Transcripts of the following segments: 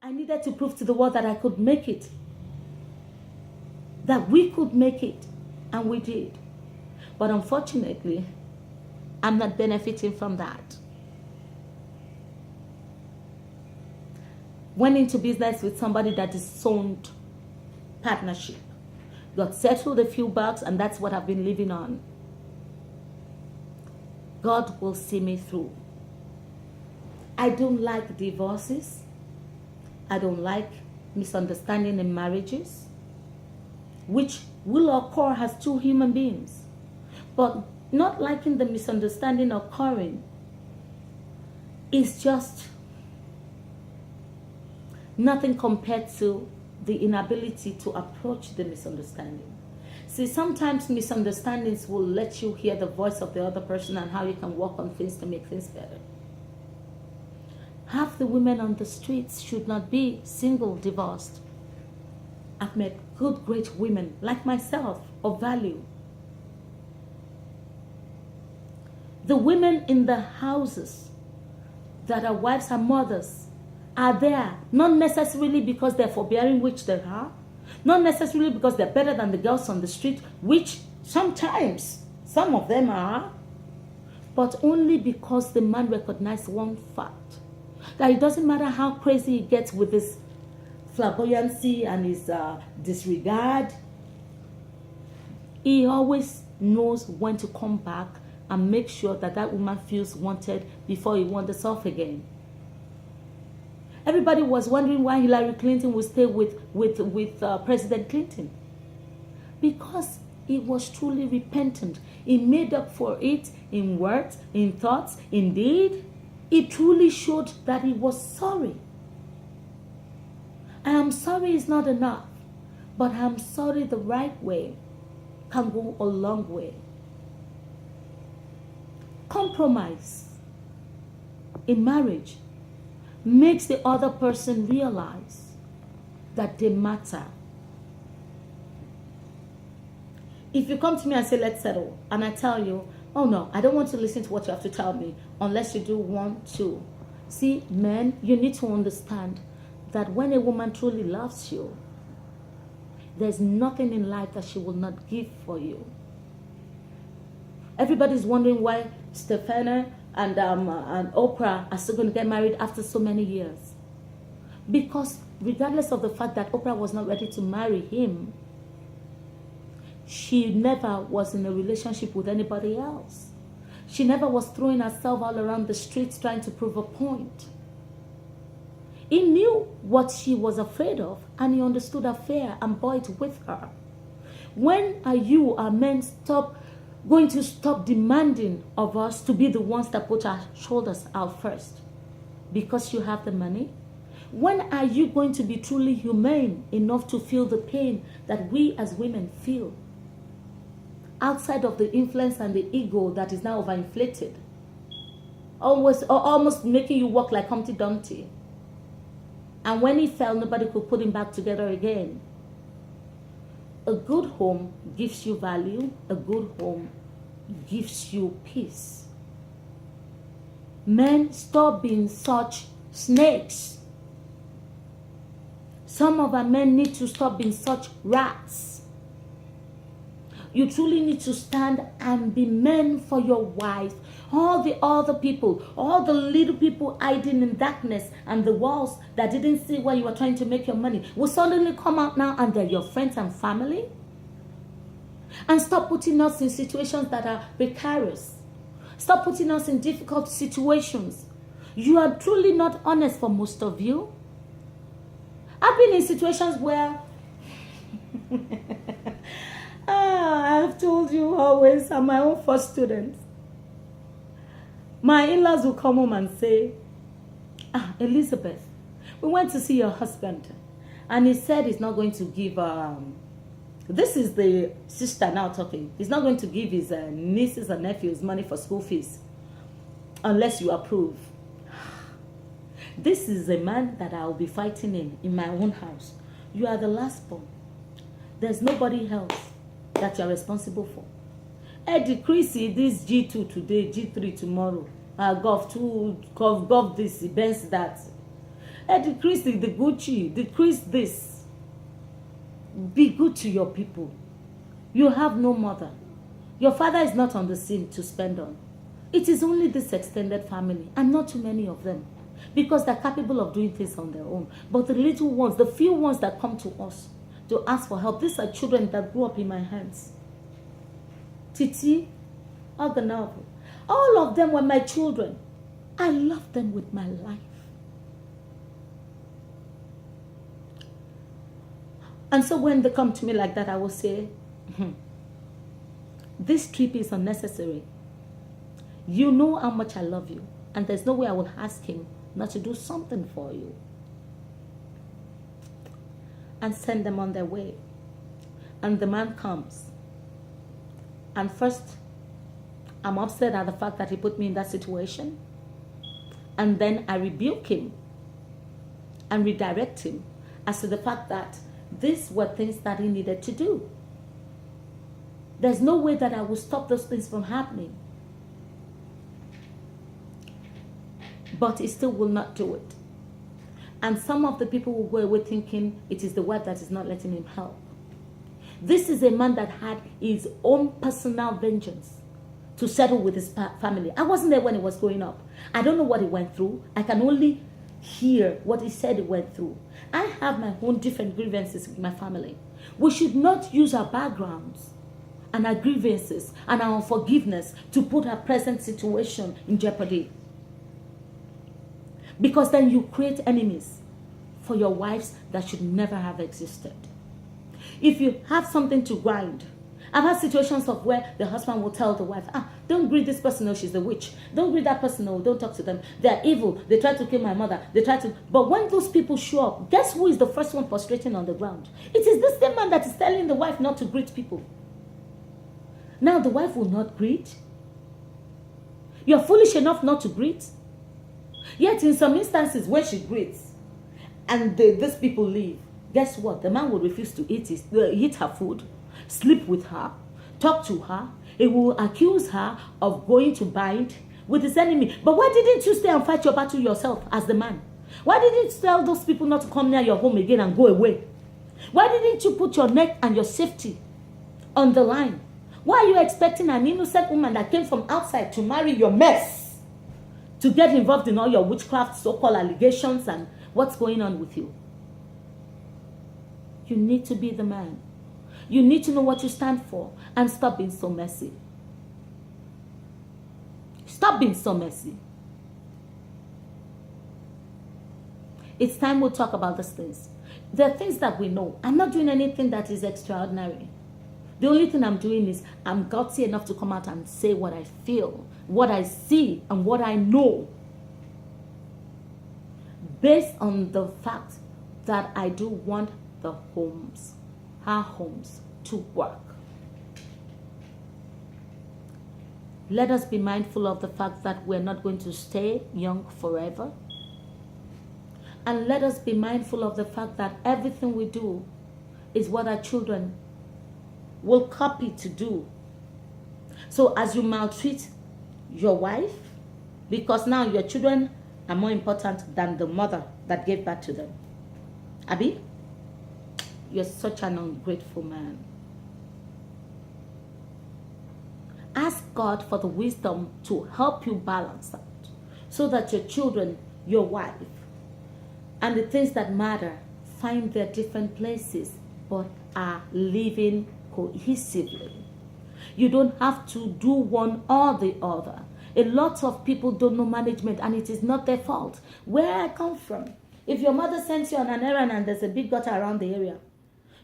I needed to prove to the world that I could make it, that we could make it, and we did. But unfortunately, I'm not benefiting from that. Went into business with somebody that disowned partnership. Got settled a few bucks, and that's what I've been living on. God will see me through. I don't like divorces. I don't like misunderstanding in marriages, which will occur as two human beings. But not liking the misunderstanding occurring is just nothing compared to the inability to approach the misunderstanding. See, sometimes misunderstandings will let you hear the voice of the other person and how you can work on things to make things better. Half the women on the streets should not be single, divorced. I've met good, great women like myself of value. The women in the houses that are wives and mothers are there, not necessarily because they're forbearing, which they are, not necessarily because they're better than the girls on the street, which sometimes some of them are, but only because the man recognized one fact, that it doesn't matter how crazy he gets with his flamboyancy and his disregard, he always knows when to come back and make sure that that woman feels wanted before he wanders off again. Everybody was wondering why Hillary Clinton would stay with President Clinton. Because he was truly repentant. He made up for it in words, in thoughts, in deed. He truly showed that he was sorry. I am sorry is not enough, but I am sorry the right way can go a long way. Compromise in marriage makes the other person realize that they matter. If you come to me and say, let's settle, and I tell you, oh no, I don't want to listen to what you have to tell me unless you do 1, 2. See, men, you need to understand that when a woman truly loves you, there's nothing in life that she will not give for you. Everybody's wondering why Stefana and Oprah are still going to get married after so many years. Because regardless of the fact that Oprah was not ready to marry him, she never was in a relationship with anybody else. She never was throwing herself all around the streets trying to prove a point. He knew what she was afraid of, and he understood her fear and bore it with her. When are you, our men, going to stop demanding of us to be the ones that put our shoulders out first? Because you have the money? When are you going to be truly humane enough to feel the pain that we as women feel? Outside of the influence and the ego that is now overinflated. Almost making you walk like Humpty Dumpty. And when he fell, nobody could put him back together again. A good home gives you value. A good home gives you peace. Men, stop being such snakes. Some of our men need to stop being such rats. You truly need to stand and be men for your wife. All the other people, all the little people hiding in darkness and the walls that didn't see where you were trying to make your money will suddenly come out now, and they're your friends and family. And stop putting us in situations that are precarious. Stop putting us in difficult situations. You are truly not honest for most of you. I've been in situations where I've told you always, I'm my own first student. My in-laws will come home and say, Elizabeth, we went to see your husband, and he said he's not going to give, this is the sister now talking, he's not going to give his nieces and nephews money for school fees unless you approve. This is a man that I'll be fighting in my own house. You are the last born. There's nobody else that you're responsible for. Eddie Chrissy, this G2 today, G3 tomorrow. Golf 2, golf this, Benz that. Decrease the Gucci, decrease this. Be good to your people. You have no mother. Your father is not on the scene to spend on. It is only this extended family, and not too many of them, because they're capable of doing things on their own. But the little ones, the few ones that come to us to ask for help, these are children that grew up in my hands. Titi, Aganavo, all of them were my children. I love them with my life. And so when they come to me like that, I will say, this trip is unnecessary. You know how much I love you, and there's no way I will ask him not to do something for you. And send them on their way. And the man comes. And first, I'm upset at the fact that he put me in that situation. And then I rebuke him and redirect him as to the fact that these were things that he needed to do. There's no way that I will stop those things from happening. But he still will not do it. And some of the people will go away thinking it is the wife that is not letting him help. This is a man that had his own personal vengeance to settle with his family. I wasn't there when he was growing up. I don't know what he went through. I can only hear what he said he went through. I have my own different grievances with my family. We should not use our backgrounds and our grievances and our unforgiveness to put our present situation in jeopardy. Because then you create enemies for your wives that should never have existed. If you have something to grind, I've had situations of where the husband will tell the wife, don't greet this person, no, she's a witch. Don't greet that person, no, don't talk to them. They're evil. They tried to kill my mother. But when those people show up, guess who is the first one prostrating on the ground? It is this same man that is telling the wife not to greet people. Now the wife will not greet. You're foolish enough not to greet. Yet in some instances when she greets and these people leave, guess what? The man will refuse to eat her food, sleep with her, talk to her. He will accuse her of going to bind with his enemy. But why didn't you stay and fight your battle yourself as the man? Why didn't you tell those people not to come near your home again and go away? Why didn't you put your neck and your safety on the line? Why are you expecting an innocent woman that came from outside to marry your mess, to get involved in all your witchcraft, so-called allegations and what's going on with you? You need to be the man. You need to know what you stand for and stop being so messy. Stop being so messy. It's time we'll talk about these things. There are things that we know. I'm not doing anything that is extraordinary. The only thing I'm doing is I'm gutsy enough to come out and say what I feel, what I see, and what I know, based on the fact that I do want the homes, our homes, to work. Let us be mindful of the fact that we're not going to stay young forever. And let us be mindful of the fact that everything we do is what our children will copy to do. So as you maltreat your wife, because now your children are more important than the mother that gave birth to them. Abi, you're such an ungrateful man. Ask God for the wisdom to help you balance that, so that your children, your wife, and the things that matter find their different places but are living cohesively. You don't have to do one or the other. A lot of people don't know management, and it is not their fault. Where I come from, if your mother sends you on an errand and there's a big gutter around the area,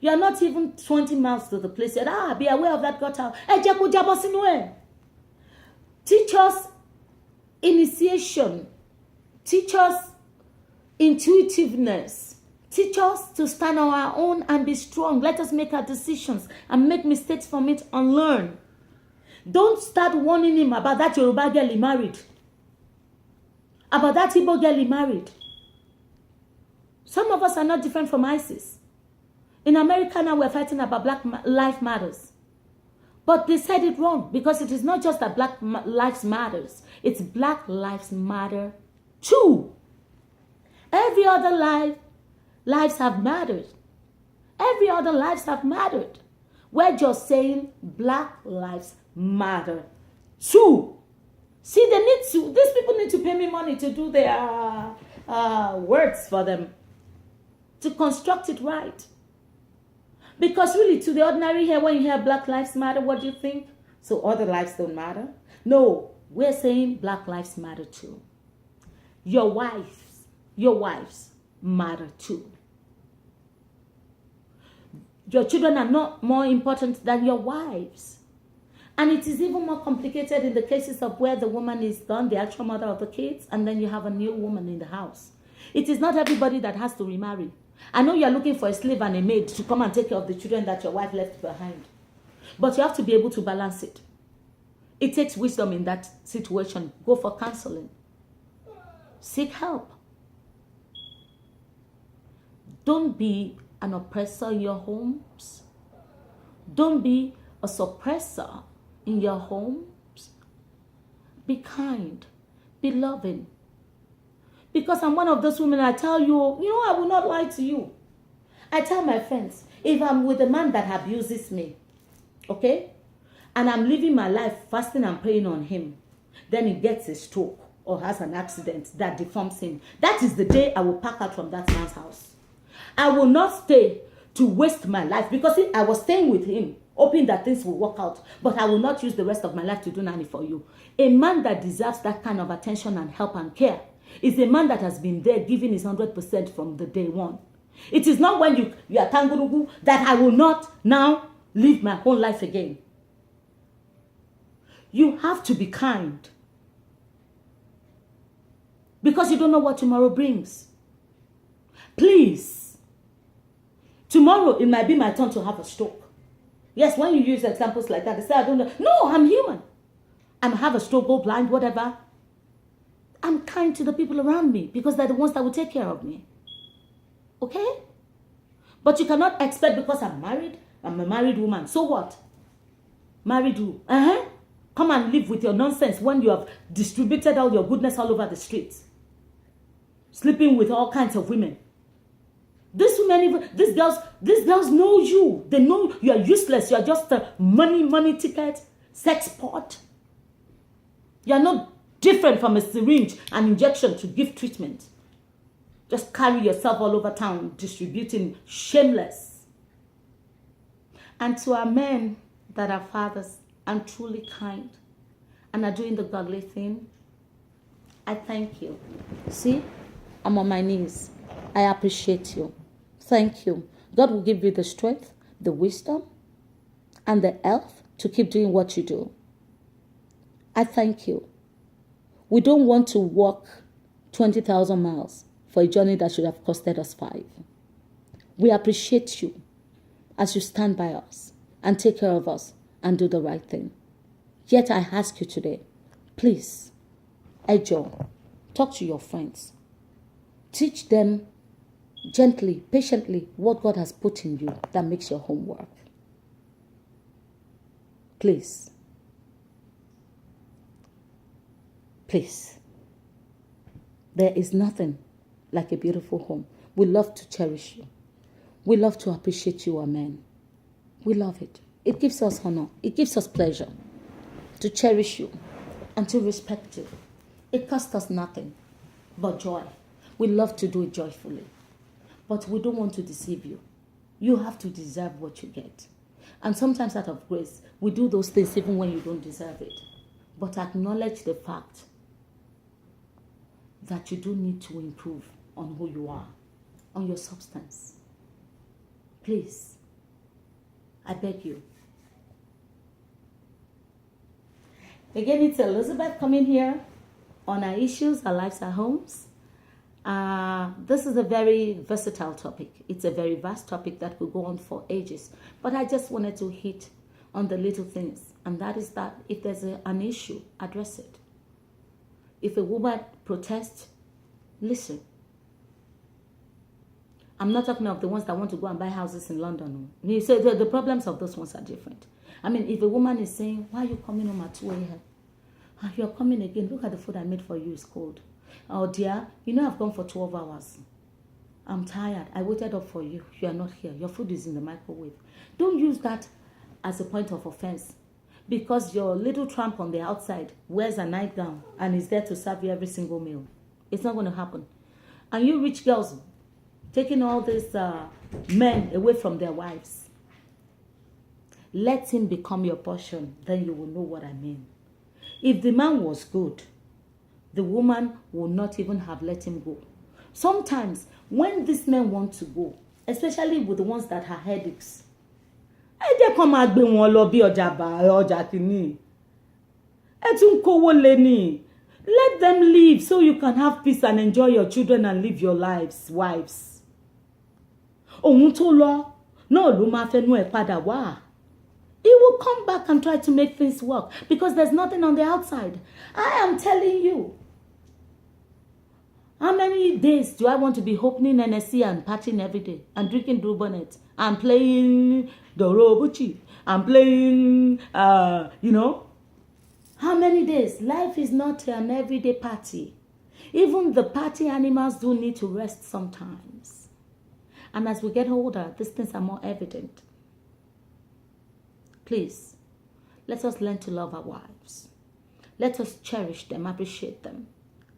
you are not even 20 miles to the place. You said, be aware of that gutter. Teach us initiation. Teach us intuitiveness. Teach us to stand on our own and be strong. Let us make our decisions and make mistakes from it and learn. Don't start warning him about that Yoruba girl he married, about that Igbo girl he married. Some of us are not different from ISIS. In America now we're fighting about Black Lives Matters. But they said it wrong, because it is not just that Black Lives Matters. It's Black Lives Matter too. Every other lives have mattered. Every other lives have mattered. We're just saying Black lives matter too. See, these people need to pay me money to do their words for them, to construct it right. Because really, to the ordinary here, when you hear Black lives matter, what do you think? So other lives don't matter? No, we're saying Black lives matter too. Your wives matter too. Your children are not more important than your wives. And it is even more complicated in the cases of where the woman is gone, the actual mother of the kids, and then you have a new woman in the house. It is not everybody that has to remarry. I know you're looking for a slave and a maid to come and take care of the children that your wife left behind. But you have to be able to balance it. It takes wisdom in that situation. Go for counseling. Seek help. Don't be an oppressor in your homes. Don't be a suppressor in your homes. Be kind. Be loving. Because I'm one of those women, I tell you, I will not lie to you. I tell my friends, if I'm with a man that abuses me, okay, and I'm living my life fasting and praying on him, then he gets a stroke or has an accident that deforms him, that is the day I will pack out from that man's house. I will not stay to waste my life, because I was staying with him, hoping that things will work out, but I will not use the rest of my life to do nanny for you. A man that deserves that kind of attention and help and care is a man that has been there giving his 100% from the day one. It is not when you are tangurugu that I will not now live my whole life again. You have to be kind, because you don't know what tomorrow brings. Please, tomorrow it might be my turn to have a stroke. Yes, when you use examples like that, they say, I don't know. No, I'm human. I have a stroke, go blind, whatever. I'm kind to the people around me because they're the ones that will take care of me. Okay? But you cannot expect, because I'm a married woman. So what? Married who? Come and live with your nonsense when you have distributed all your goodness all over the streets. Sleeping with all kinds of women. These girls know you. They know you are useless. You are just a money ticket, sex pot. You are not different from a syringe and injection to give treatment. Just carry yourself all over town, distributing, shameless. And to our men that are fathers and truly kind and are doing the godly thing, I thank you. See, I'm on my knees. I appreciate you. Thank you. God will give you the strength, the wisdom, and the health to keep doing what you do. I thank you. We don't want to walk 20,000 miles for a journey that should have costed us 5. We appreciate you as you stand by us and take care of us and do the right thing. Yet I ask you today, please, Ejo, talk to your friends. Teach them gently, patiently, what God has put in you that makes your home work. Please. Please. There is nothing like a beautiful home. We love to cherish you. We love to appreciate you, amen. We love it. It gives us honor. It gives us pleasure to cherish you and to respect you. It costs us nothing but joy. We love to do it joyfully. But we don't want to deceive you. You have to deserve what you get. And sometimes out of grace, we do those things even when you don't deserve it. But acknowledge the fact that you do need to improve on who you are, on your substance. Please, I beg you. Again, it's Elizabeth coming here on our issues, our lives, our homes. This is a very versatile topic. It's a very vast topic that could go on for ages. But I just wanted to hit on the little things. And that is that if there's an issue, address it. If a woman protests, listen. I'm not talking of the ones that want to go and buy houses in London. So the problems of those ones are different. I mean, if a woman is saying, why are you coming home at 2 a.m.? You're coming again. Look at the food I made for you. It's cold. Oh dear, you know I've gone for 12 hours. I'm tired. I waited up for you. You are not here. Your food is in the microwave. Don't use that as a point of offense. Because your little tramp on the outside wears a nightgown and is there to serve you every single meal. It's not going to happen. And you rich girls taking all these men away from their wives. Let him become your portion. Then you will know what I mean. If the man was good, the woman will not even have let him go. Sometimes, when these men want to go, especially with the ones that have headaches, let them leave so you can have peace and enjoy your children and live your lives, wives. He will come back and try to make things work because there's nothing on the outside. I am telling you. How many days do I want to be opening NSC and partying every day and drinking Blue Bonnet and playing Dorobuchi and playing, you know? How many days? Life is not an everyday party. Even the party animals do need to rest sometimes. And as we get older, these things are more evident. Please, let us learn to love our wives. Let us cherish them, appreciate them.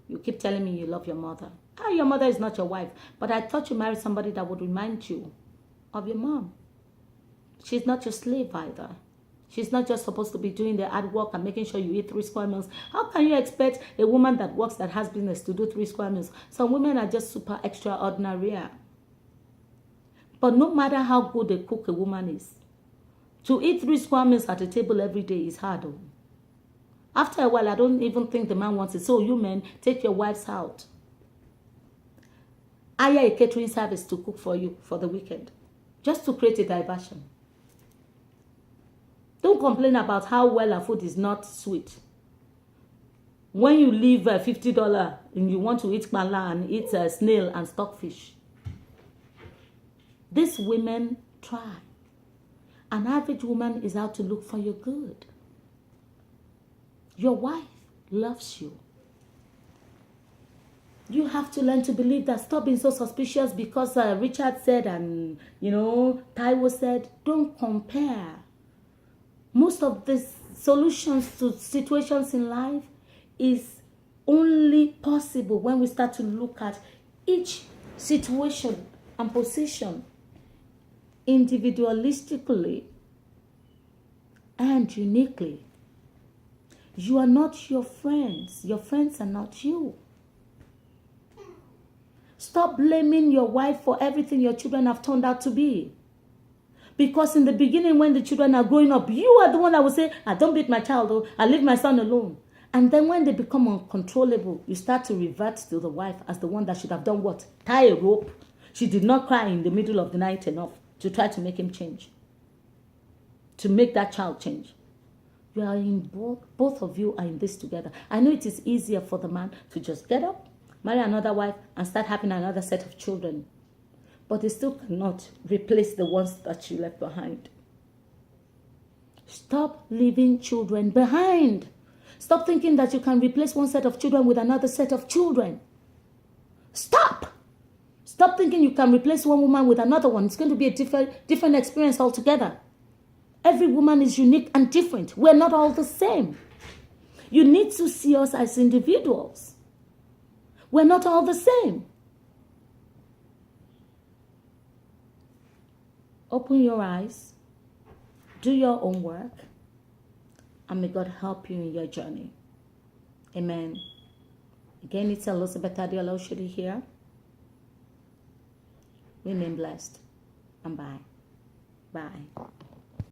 You keep telling me you love your mother. Your mother is not your wife. But I thought you married somebody that would remind you of your mom. She's not your slave either. She's not just supposed to be doing the hard work and making sure you eat 3 square meals. How can you expect a woman that works, that has business, to do 3 square meals? Some women are just super extraordinary. But no matter how good a cook a woman is, to eat 3 square meals at a table every day is hard. After a while, I don't even think the man wants it. So you men, take your wives out. Hire a catering service to cook for you for the weekend. Just to create a diversion. Don't complain about how well our food is not sweet. When you leave $50 and you want to eat mala and eat snail and stockfish. These women try. An average woman is out to look for your good. Your wife loves you. You have to learn to believe that. Stop being so suspicious because Richard said and, Taiwo said, don't compare. Most of the solutions to situations in life is only possible when we start to look at each situation and position individualistically and uniquely. You are not your friends. Your friends are not you. Stop blaming your wife for everything your children have turned out to be. Because in the beginning, when the children are growing up, you are the one that will say, don't beat my child, or I leave my son alone. And then when they become uncontrollable, you start to revert to the wife as the one that should have done what? Tie a rope. She did not cry in the middle of the night enough to try to make him change. To make that child change. You are in both of you are in this together. I know it is easier for the man to just get up, marry another wife, and start having another set of children. But they still cannot replace the ones that you left behind. Stop leaving children behind. Stop thinking that you can replace one set of children with another set of children. Stop. Stop thinking you can replace one woman with another one. It's going to be a different experience altogether. Every woman is unique and different. We're not all the same. You need to see us as individuals. We're not all the same. Open your eyes. Do your own work. And may God help you in your journey. Amen. Again, it's Elizabeth Adeola Oshodi here. Remain blessed. And bye. Bye.